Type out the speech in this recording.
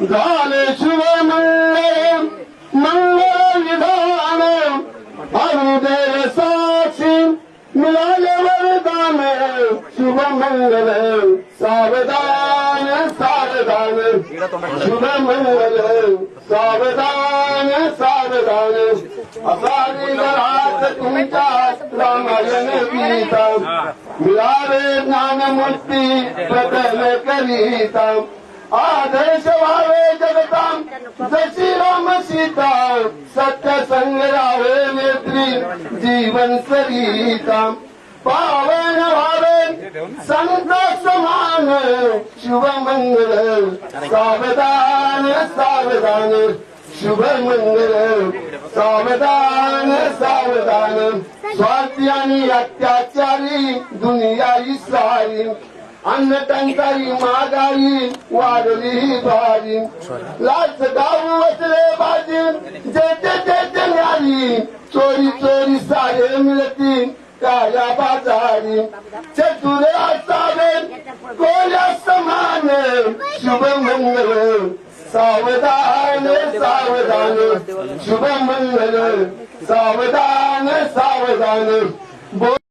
झाले शुभ मंगल मंगल विधान हृदय साक्षी मिळाले वरदान शुभ मंगल सावधान सावधान शुभ मंगल सावधान सावधान असारी घरात तुमच्या रामायण गीता मिळावे ज्ञानमूर्ती बदल करीता आदर्श व्हावे जगताम जशी राम सीता सत्य संग राहावे नेत्री जीवन सरिता पावन व्हावे संत समान शुभ मंगल सावधान सावधान शुभ मंगल सावधान सावधान स्वार्थी आणि अत्याचारी दुनिया ही सारी अन्न टंचाई महागाई वाढली भारी लाच गाऊ वसले बाजी जेते जेते न्यारी चोरी चोरी सारे मिळती काया बाजारी चतुर असावे कोल्या समान शुभ मंगल सावधान सावधान शुभ मंगल सावधान सावधान